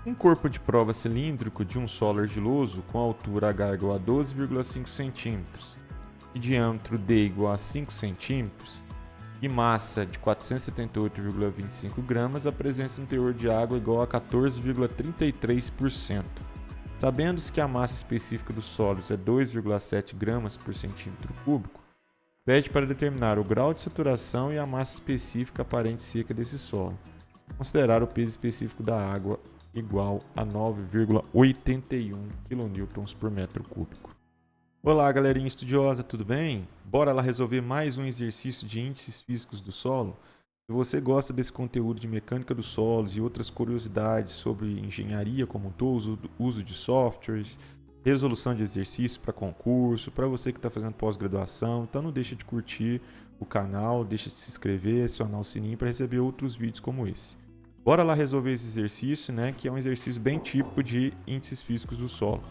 Um corpo de prova cilíndrico de um solo argiloso com altura h igual a 12,5 cm e diâmetro d igual a 5 cm e massa de 478,25 gramas apresenta um teor de água igual a 14,33%. Sabendo-se que a massa específica dos solos é 2,7 gramas por centímetro cúbico, pede para determinar o grau de saturação e a massa específica aparente seca desse solo. Considerar o peso específico da água igual a 9,81 kN por metro cúbico. Olá, galerinha estudiosa, tudo bem? Bora lá resolver mais um exercício de índices físicos do solo? Se você gosta desse conteúdo de mecânica dos solos e outras curiosidades sobre engenharia como um todo, uso de softwares, resolução de exercícios para concurso, para você que está fazendo pós-graduação, então não deixa de curtir o canal, deixa de se inscrever, acionar o sininho para receber outros vídeos como esse. Bora lá resolver esse exercício, né, que é um exercício bem típico de índices físicos do solo.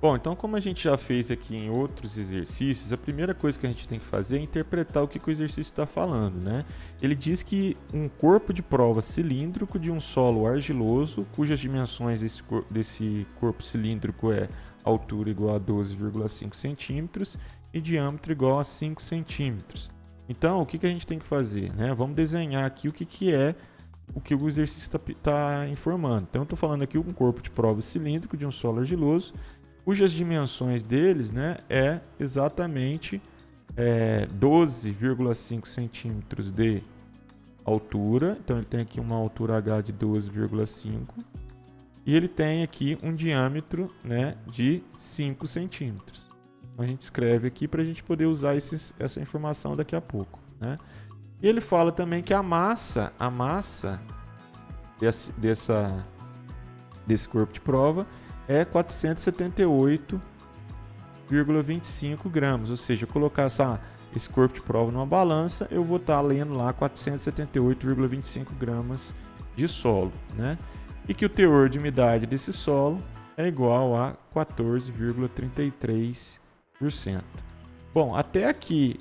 Bom, então como a gente já fez aqui em outros exercícios, a primeira coisa que a gente tem que fazer é interpretar o que o exercício está falando, né? Ele diz que um corpo de prova cilíndrico de um solo argiloso, cujas dimensões desse corpo cilíndrico é altura igual a 12,5 centímetros e diâmetro igual a 5 centímetros. Então, o que a gente tem que fazer, né? Vamos desenhar aqui o que é o que o exercício está informando. Então, eu estou falando aqui um corpo de prova cilíndrico de um solo argiloso, cujas dimensões deles, né, é exatamente 12,5 centímetros de altura. Então ele tem aqui uma altura H de 12,5 e ele tem aqui um diâmetro, né, de 5 centímetros. Então a gente escreve aqui para a gente poder usar essa informação daqui a pouco, né? E ele fala também que a massa desse corpo de prova é 478,25 gramas, ou seja, colocar esse corpo de prova numa balança, eu vou estar lendo lá 478,25 gramas de solo, né? E que o teor de umidade desse solo é igual a 14,33%. Bom, até aqui,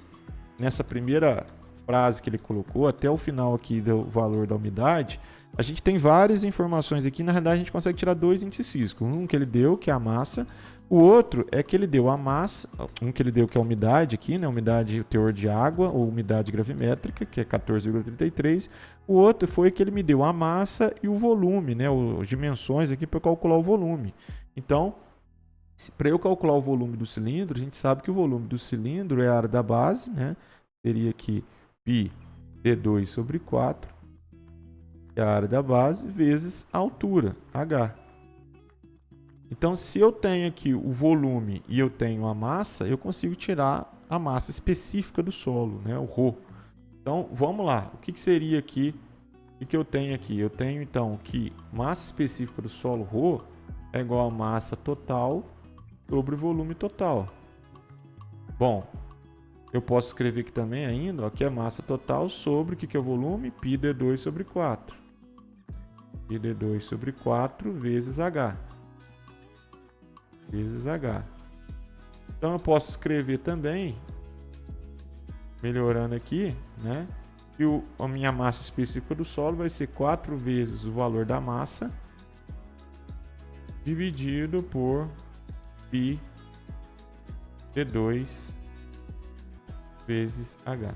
nessa primeira frase que ele colocou, até o final aqui do valor da umidade, a gente tem várias informações aqui. Na realidade, a gente consegue tirar dois índices físicos. Um que ele deu, que é a massa. O outro é que ele deu a massa. Um que ele deu, que é a umidade aqui, né? Umidade, o teor de água, ou umidade gravimétrica, que é 14,33. O outro foi que ele me deu a massa e o volume, né? As dimensões aqui para calcular o volume. Então, para eu calcular o volume do cilindro, a gente sabe que o volume do cilindro é a área da base, né? Seria aqui π d2 sobre 4, que é a área da base, vezes a altura, h. Então, se eu tenho aqui o volume e eu tenho a massa, eu consigo tirar a massa específica do solo, né? O ρ. Então, vamos lá. O que seria aqui? O que eu tenho aqui? Eu tenho, então, que massa específica do solo, ρ, é igual a massa total sobre o volume total. Bom, eu posso escrever aqui também ainda, ó, que é massa total sobre o que é o volume? π d2 sobre 4. π d2 sobre 4 vezes h. Vezes h. Então eu posso escrever também, melhorando aqui, né, que a minha massa específica do solo vai ser 4 vezes o valor da massa dividido por π d2 vezes h.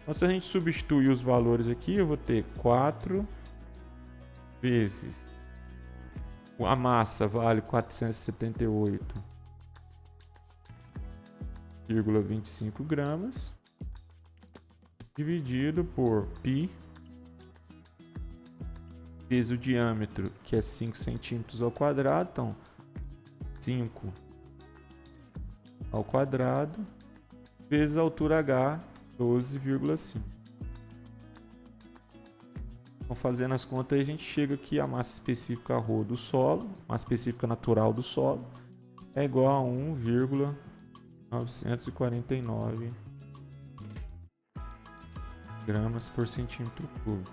Então, se a gente substituir os valores aqui, eu vou ter 4 vezes a massa vale 478,25 gramas dividido por π vezes o diâmetro, que é 5 centímetros ao quadrado, então 5 ao quadrado vezes a altura h, 12,5. Então, fazendo as contas, aí a gente chega aqui a massa específica ρ do solo, massa específica natural do solo, é igual a 1,949 gramas por centímetro cúbico.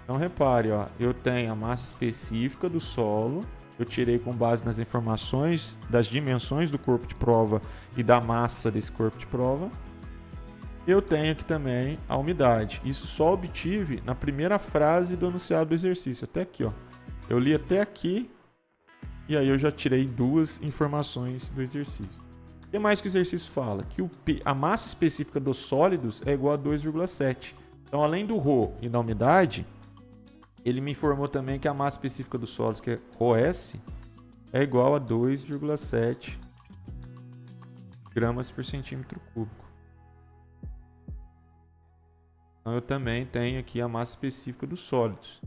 Então repare, ó, eu tenho a massa específica do solo, eu tirei com base nas informações das dimensões do corpo de prova e da massa desse corpo de prova. Eu tenho aqui também a umidade. Isso só obtive na primeira frase do enunciado do exercício, até aqui, ó. Eu li até aqui e aí eu já tirei duas informações do exercício. O que mais que o exercício fala? Que a massa específica dos sólidos é igual a 2,7. Então, além do ρ e da umidade, ele me informou também que a massa específica dos sólidos, que é ρS, é igual a 2,7 gramas por centímetro cúbico. Então, eu também tenho aqui a massa específica dos sólidos.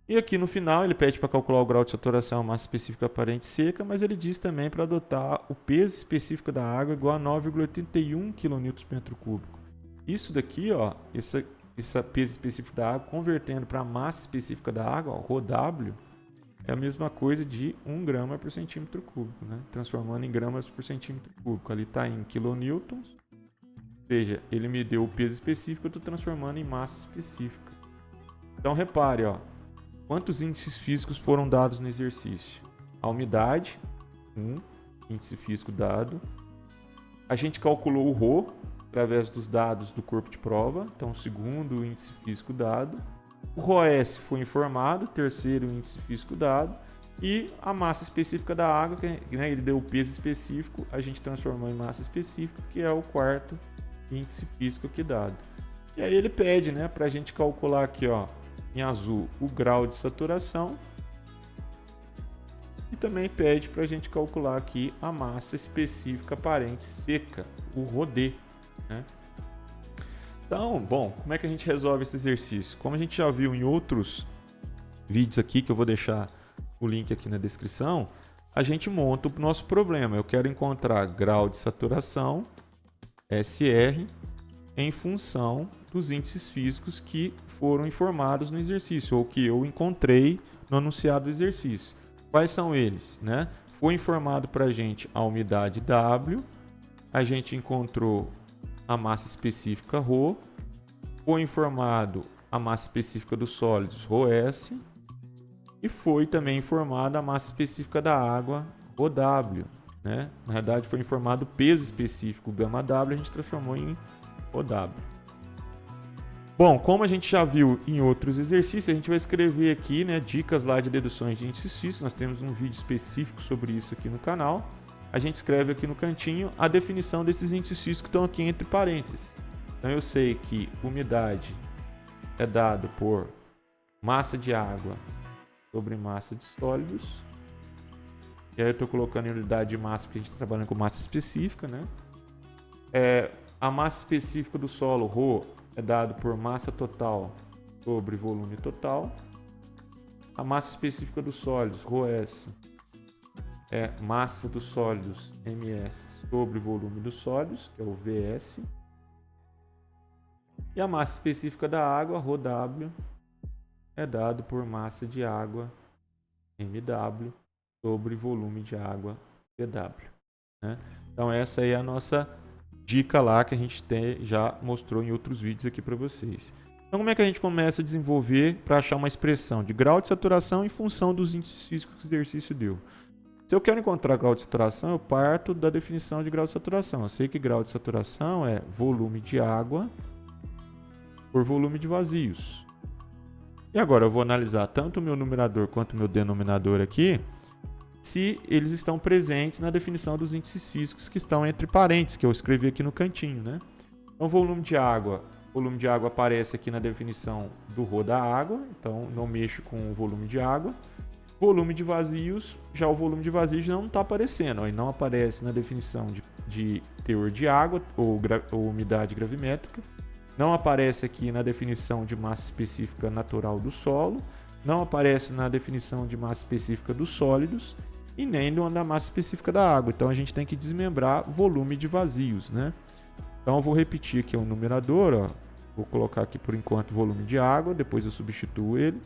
E aqui no final ele pede para calcular o grau de saturação, a massa específica aparente seca, mas ele diz também para adotar o peso específico da água igual a 9,81 kN por metro cúbico. Isso daqui, ó, esse peso específico da água, convertendo para a massa específica da água, ó, ρW, é a mesma coisa de 1 grama por centímetro cúbico, né? Transformando em gramas por centímetro cúbico. Ali está em kilonewtons, ou seja, ele me deu o peso específico, eu estou transformando em massa específica. Então repare, ó, quantos índices físicos foram dados no exercício? A umidade, 1 índice físico dado. A gente calculou o ρ através dos dados do corpo de prova, então o segundo índice físico dado. O ρS foi informado, terceiro índice físico dado. E a massa específica da água, que, né, ele deu o peso específico, a gente transformou em massa específica, que é o quarto índice físico aqui dado. E aí ele pede, né, para a gente calcular aqui, ó, em azul, o grau de saturação. E também pede para a gente calcular aqui a massa específica aparente seca, o ρD, né? Então, bom, como é que a gente resolve esse exercício? Como a gente já viu em outros vídeos aqui, que eu vou deixar o link aqui na descrição, a gente monta o nosso problema. Eu quero encontrar grau de saturação, SR, em função dos índices físicos que foram informados no exercício, ou que eu encontrei no enunciado do exercício. Quais são eles, né? Foi informado para a gente a umidade W, a gente encontrou a massa específica ρ, foi informado a massa específica dos sólidos ρS, e foi também informada a massa específica da água ρW, né? Na verdade, foi informado o peso específico γW, a gente transformou em ρW. Bom, como a gente já viu em outros exercícios, a gente vai escrever aqui, né, dicas lá de deduções de índices físicos. Nós temos um vídeo específico sobre isso aqui no canal. A gente escreve aqui no cantinho a definição desses índices físicos que estão aqui entre parênteses. Então eu sei que umidade é dado por massa de água sobre massa de sólidos. E aí eu estou colocando em unidade de massa porque a gente está trabalhando com massa específica, né? A massa específica do solo, ρ, é dado por massa total sobre volume total. A massa específica dos sólidos, ρS, é massa dos sólidos, ms, sobre volume dos sólidos, que é o vs. E a massa específica da água, ρW, é dado por massa de água, mw, sobre volume de água, vw, né? Então essa aí é a nossa dica lá que a gente já mostrou em outros vídeos aqui para vocês. Então como é que a gente começa a desenvolver para achar uma expressão de grau de saturação em função dos índices físicos que o exercício deu? Se eu quero encontrar grau de saturação, eu parto da definição de grau de saturação. Eu sei que grau de saturação é volume de água por volume de vazios. E agora eu vou analisar tanto o meu numerador quanto o meu denominador aqui, se eles estão presentes na definição dos índices físicos que estão entre parênteses, que eu escrevi aqui no cantinho, né? Então, volume de água aparece aqui na definição do ρ da água, então não mexo com o volume de água. Volume de vazios, já o volume de vazios não está aparecendo, ele não aparece na definição de teor de água ou umidade gravimétrica, não aparece aqui na definição de massa específica natural do solo, não aparece na definição de massa específica dos sólidos e nem na massa específica da água. Então a gente tem que desmembrar volume de vazios, né? Então eu vou repetir aqui o numerador, ó. Vou colocar aqui por enquanto volume de água, depois eu substituo ele,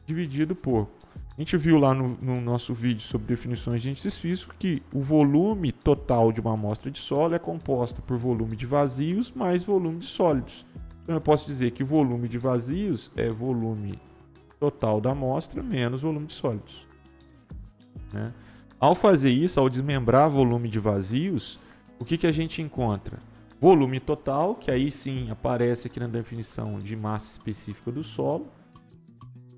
dividido por... A gente viu lá no nosso vídeo sobre definições de índices físicos que o volume total de uma amostra de solo é composta por volume de vazios mais volume de sólidos. Então Então eu posso dizer que o volume de vazios é volume total da amostra menos volume de sólidos, né? Ao fazer isso, ao desmembrar volume de vazios, o que a gente encontra? Volume total, que aí sim aparece aqui na definição de massa específica do solo,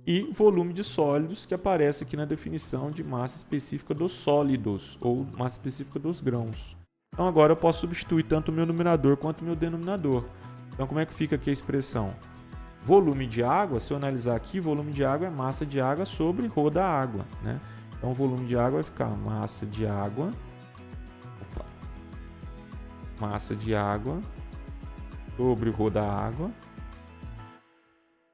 e volume de sólidos, que aparece aqui na definição de massa específica dos sólidos, ou massa específica dos grãos. Então agora eu posso substituir tanto o meu numerador quanto o meu denominador. Então como é que fica aqui a expressão? Volume de água, se eu analisar aqui, volume de água é massa de água sobre ρ da água, né? Então o volume de água vai ficar massa de água, massa de água sobre ρ da água.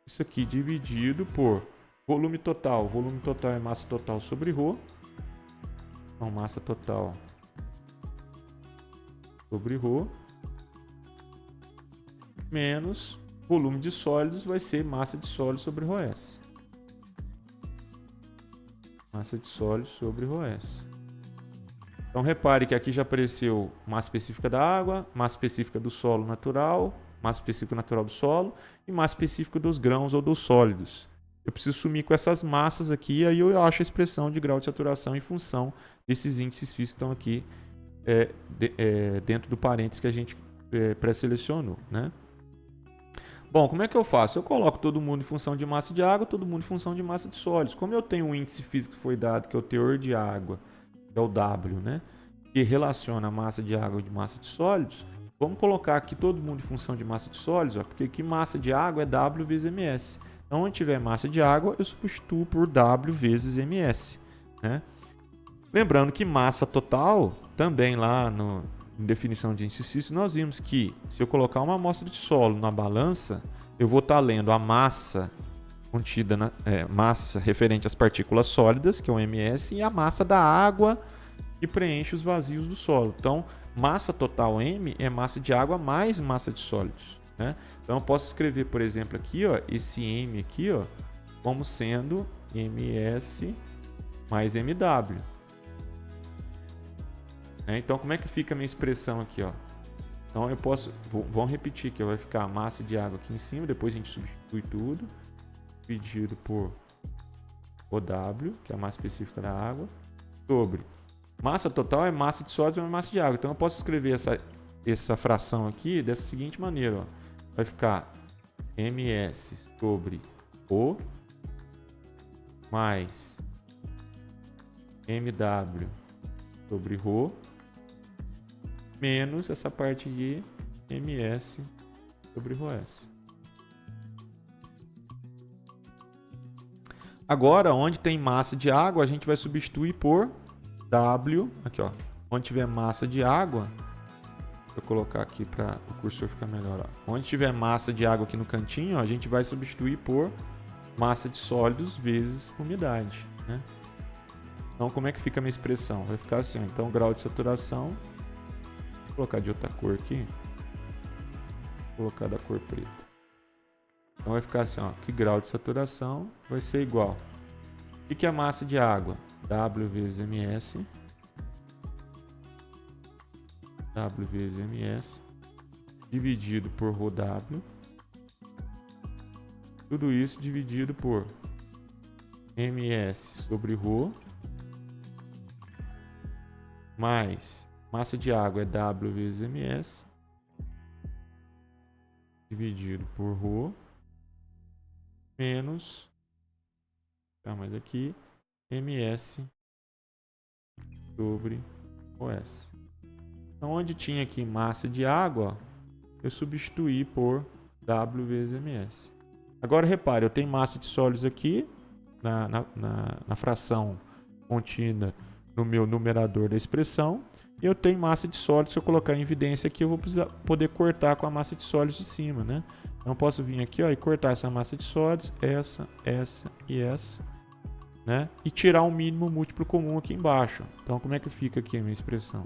Isso aqui dividido por volume total. Volume total é massa total sobre ρ. Então massa total sobre ρ menos volume de sólidos vai ser massa de sólidos sobre ρs. Massa de sólidos sobre ρs. Então repare que aqui já apareceu massa específica da água, massa específica do solo natural, massa específica natural do solo e massa específica dos grãos ou dos sólidos. Eu preciso sumir com essas massas aqui, aí eu acho a expressão de grau de saturação em função desses índices físicos que estão aqui dentro do parênteses que a gente pré-selecionou, né? Bom, como é que eu faço? Eu coloco todo mundo em função de massa de água, todo mundo em função de massa de sólidos. Como eu tenho um índice físico que foi dado, que é o teor de água, que é o W, né? Que relaciona a massa de água e de massa de sólidos, vamos colocar aqui todo mundo em função de massa de sólidos, ó, porque aqui massa de água é W vezes ms. Então, onde tiver massa de água, eu substituo por W vezes ms, né? Lembrando que massa total, também lá em definição de índice físico, nós vimos que se eu colocar uma amostra de solo na balança, eu vou estar lendo a massa contida na massa referente às partículas sólidas, que é o ms, e a massa da água que preenche os vazios do solo. Então, massa total M é massa de água mais massa de sólidos, né? Então, eu posso escrever, por exemplo, aqui, ó, esse M aqui, ó, como sendo ms mais mw. Então, como é que fica a minha expressão aqui, ó? Então, eu posso... Vamos repetir aqui, ó, vai ficar a massa de água aqui em cima, depois a gente substitui tudo, dividido por OW, que é a massa específica da água, sobre massa total é massa de sólidos mais massa de água. Então eu posso escrever essa fração aqui dessa seguinte maneira, ó. Vai ficar ms sobre O mais mw sobre ρ menos essa parte aqui, ms sobre ρs. Agora, onde tem massa de água, a gente vai substituir por W, aqui ó, onde tiver massa de água, vou colocar aqui para o cursor ficar melhor, ó. Onde tiver massa de água aqui no cantinho, ó, a gente vai substituir por massa de sólidos vezes umidade, né? Então, como é que fica a minha expressão? Vai ficar assim, ó. Então, grau de saturação, vou colocar de outra cor aqui, vou colocar da cor preta. Então, vai ficar assim, ó, que grau de saturação vai ser igual. O que é a massa de água? W vezes ms. W vezes ms dividido por ρw. Tudo isso dividido por ms sobre ρ mais massa de água é W vezes ms dividido por ρ menos, mais aqui, ms sobre os. Então, onde tinha aqui massa de água, eu substituí por W vezes ms. Agora, repare, eu tenho massa de sólidos aqui na fração contida no meu numerador da expressão, e eu tenho massa de sólidos. Se eu colocar em evidência aqui, eu vou poder cortar com a massa de sólidos de cima, né? Então, eu posso vir aqui, ó, e cortar essa massa de sólidos, essa e essa, né? E tirar um mínimo múltiplo comum aqui embaixo. Então, como é que fica aqui a minha expressão?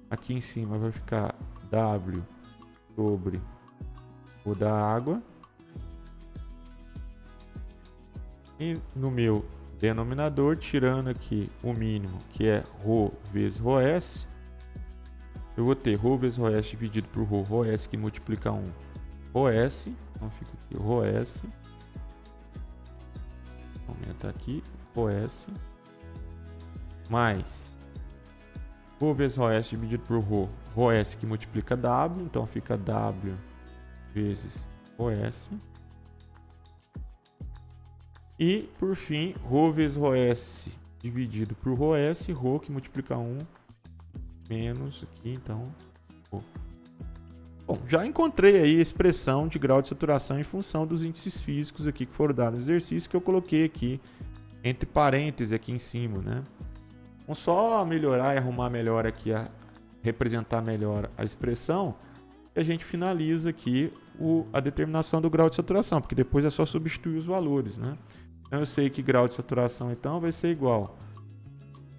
Aqui em cima vai ficar W sobre o da água. E no meu denominador, tirando aqui o mínimo, que é ρ vezes ρs, eu vou ter ρ vezes ρs dividido por ρs, que multiplica 1, ρS, então fica aqui ρS, aumenta aqui, ρS, mais ρ vezes ρS dividido por ρS que multiplica W, então fica W vezes ρS. E, por fim, ρ vezes ρS dividido por ρS, ρ que multiplica 1, menos aqui, então, ρ. Bom, já encontrei aí a expressão de grau de saturação em função dos índices físicos aqui que foram dados no exercício, que eu coloquei aqui entre parênteses aqui em cima, né? Vamos só melhorar e arrumar melhor aqui, representar melhor a expressão, e a gente finaliza aqui a determinação do grau de saturação, porque depois é só substituir os valores, né? Então eu sei que grau de saturação então vai ser igual.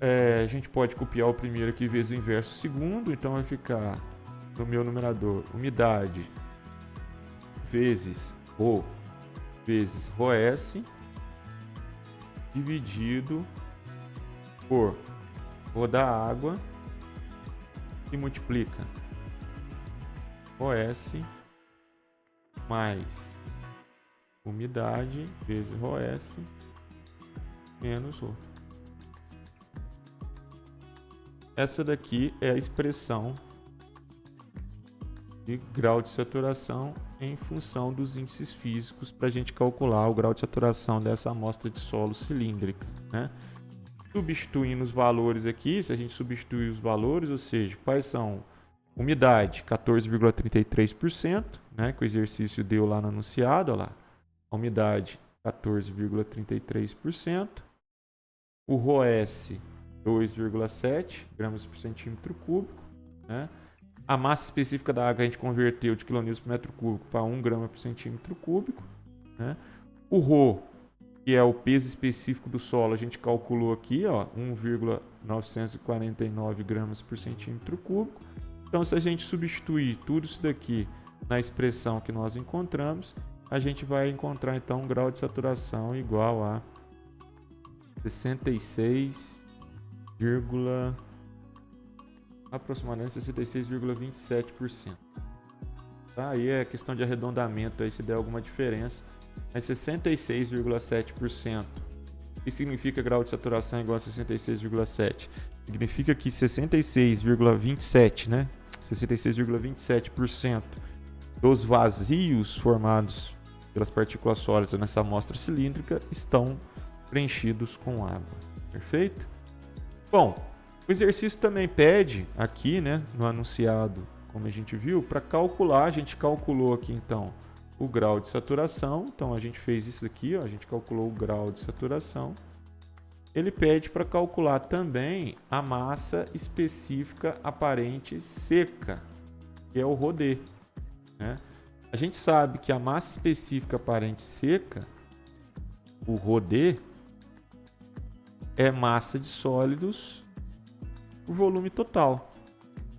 A gente pode copiar o primeiro aqui vezes o inverso do segundo, então vai ficar no meu numerador umidade vezes ρ vezes ρS dividido por ρ da água que multiplica ρS mais umidade vezes ρS menos ρ. Essa daqui é a expressão de grau de saturação em função dos índices físicos para a gente calcular o grau de saturação dessa amostra de solo cilíndrica, né? Substituindo os valores aqui, se a gente substituir os valores, ou seja, quais são? Umidade, 14,33%, né, que o exercício deu lá no anunciado, olha lá. A umidade, 14,33%. O ρS, 2,7 gramas por centímetro cúbico, né? A massa específica da água a gente converteu de quilonewtons por metro cúbico para 1 grama por centímetro cúbico, né? O ρ, que é o peso específico do solo, a gente calculou aqui, ó, 1,949 gramas por centímetro cúbico. Então, se a gente substituir tudo isso daqui na expressão que nós encontramos, a gente vai encontrar então um grau de saturação igual a 66, aproximadamente 66,27%. Tá? Aí é questão de arredondamento, aí se der alguma diferença. Mas 66,7%. O que significa grau de saturação igual a 66,7%? Significa que 66,27%, né? 66,27% dos vazios formados pelas partículas sólidas nessa amostra cilíndrica estão preenchidos com água. Perfeito? Bom, o exercício também pede aqui, né, no anunciado, como a gente viu, para calcular, a gente calculou aqui então o grau de saturação. Então a gente fez isso aqui, ó, a gente calculou o grau de saturação. Ele pede para calcular também a massa específica aparente seca, que é o ρD, né? A gente sabe que a massa específica aparente seca, o ρD, é massa de sólidos por volume total.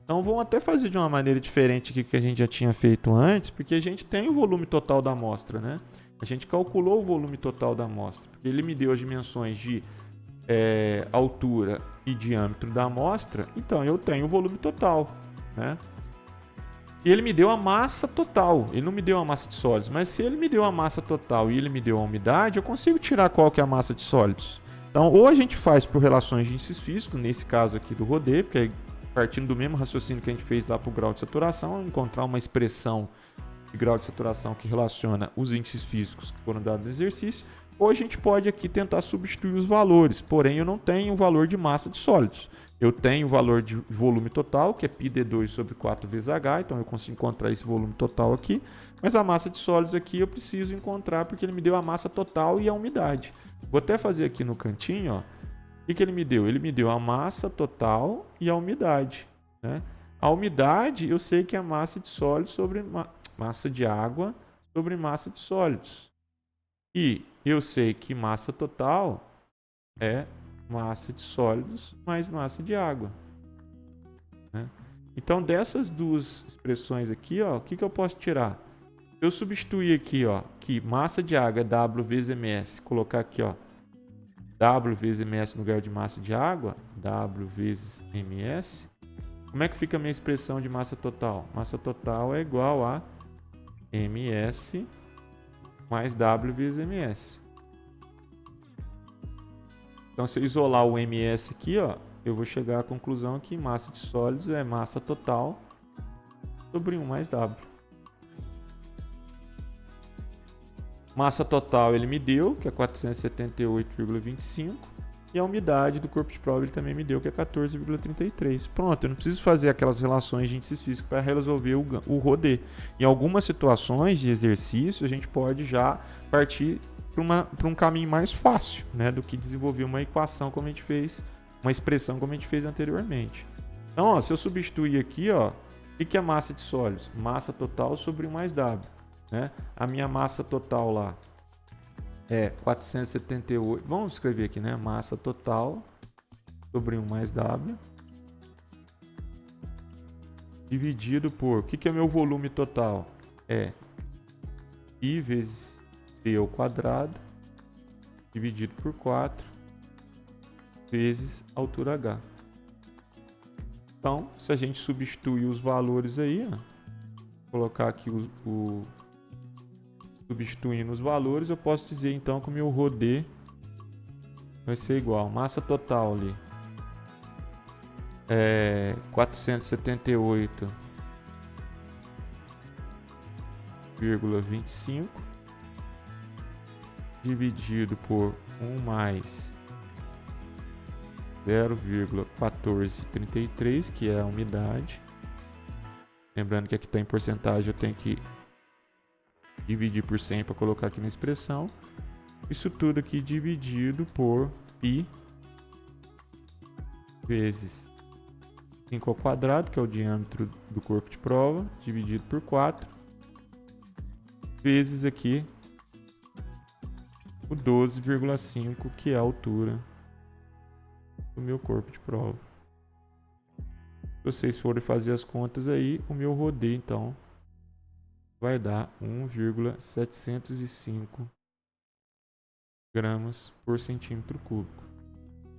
Então vamos até fazer de uma maneira diferente aqui que a gente já tinha feito antes, porque a gente tem o volume total da amostra, né? A gente calculou o volume total da amostra, porque ele me deu as dimensões de altura e diâmetro da amostra, então eu tenho o volume total, né? E ele me deu a massa total, ele não me deu a massa de sólidos, mas se ele me deu a massa total e ele me deu a umidade, eu consigo tirar qual que é a massa de sólidos. Então, ou a gente faz por relações de índices físicos, nesse caso aqui do ρD, porque é partindo do mesmo raciocínio que a gente fez lá para o grau de saturação, encontrar uma expressão de grau de saturação que relaciona os índices físicos que foram dados no exercício, ou a gente pode aqui tentar substituir os valores, porém eu não tenho o valor de massa de sólidos. Eu tenho o valor de volume total, que é πd2 sobre 4 vezes H, então eu consigo encontrar esse volume total aqui, mas a massa de sólidos aqui eu preciso encontrar porque ele me deu a massa total e a umidade. Vou até fazer aqui no cantinho, ó. O que ele me deu? Ele me deu a massa total e a umidade, né? A umidade eu sei que é massa de sólidos sobre massa de água sobre massa de sólidos. E eu sei que massa total é massa de sólidos mais massa de água, né? Então, dessas duas expressões aqui, ó, o que eu posso tirar? Eu substituir aqui, ó, que massa de água é W vezes ms, colocar aqui, ó, W vezes ms no lugar de massa de água, W vezes ms. Como é que fica a minha expressão de massa total? Massa total é igual a MS mais W vezes MS. Então, se eu isolar o MS aqui, ó, eu vou chegar à conclusão que massa de sólidos é massa total sobre 1 mais W. Massa total ele me deu, que é 478,25. E a umidade do corpo de prova ele também me deu, que é 14,33. Pronto, eu não preciso fazer aquelas relações de índices físicos para resolver o RODE. Em algumas situações de exercício, a gente pode já partir para um caminho mais fácil, né, do que desenvolver uma equação como a gente fez, uma expressão como a gente fez anteriormente. Então, ó, se eu substituir aqui, ó, o que é massa de sólidos? Massa total sobre 1 mais W. Né? A minha massa total lá é 478. Vamos escrever aqui, né? Massa total sobre 1 mais W dividido por... O que é meu volume total? É I vezes T ao quadrado dividido por 4 vezes altura H. Então, se a gente substituir os valores aí, ó, colocar aqui substituindo os valores, eu posso dizer então que o meu RODE vai ser igual. Massa total ali é 478,25 dividido por 1 mais 0,1433, que é a umidade. Lembrando que aqui está em porcentagem, eu tenho que dividir por 100 para colocar aqui na expressão. Isso tudo aqui dividido por π vezes 5 ao quadrado, que é o diâmetro do corpo de prova, dividido por 4, vezes aqui o 12,5, que é a altura do meu corpo de prova. Se vocês forem fazer as contas aí, o meu RODE, então, vai dar 1,705 gramas por centímetro cúbico.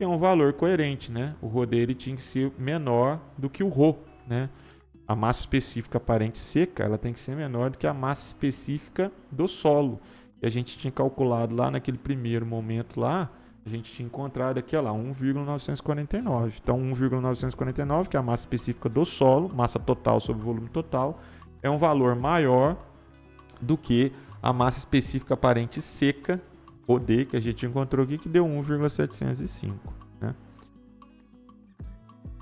É um valor coerente, né? O RODE ele tinha que ser menor do que o ρ, né? A massa específica aparente seca, ela tem que ser menor do que a massa específica do solo. E a gente tinha calculado lá naquele primeiro momento lá, a gente tinha encontrado aqui, ó lá, 1,949. Então, 1,949, que é a massa específica do solo, massa total sobre volume total, é um valor maior do que a massa específica aparente seca, RODE, que a gente encontrou aqui, que deu 1,705. Né?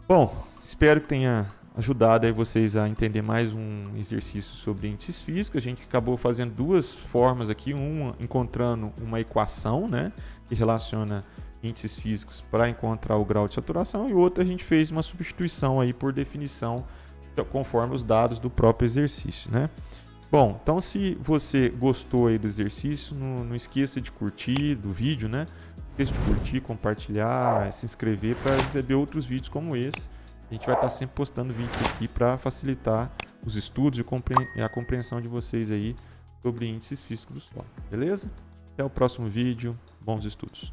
Bom, espero que tenha ajudado aí vocês a entender mais um exercício sobre índices físicos. A gente acabou fazendo duas formas aqui, uma encontrando uma equação, né, que relaciona índices físicos para encontrar o grau de saturação, e outra a gente fez uma substituição aí por definição conforme os dados do próprio exercício, né? Bom, então se você gostou aí do exercício, não esqueça de curtir do vídeo, né? Não esqueça de curtir, compartilhar, se inscrever para receber outros vídeos como esse. A gente vai estar sempre postando vídeos aqui para facilitar os estudos e a compreensão de vocês aí sobre índices físicos do solo, beleza? Até o próximo vídeo, bons estudos!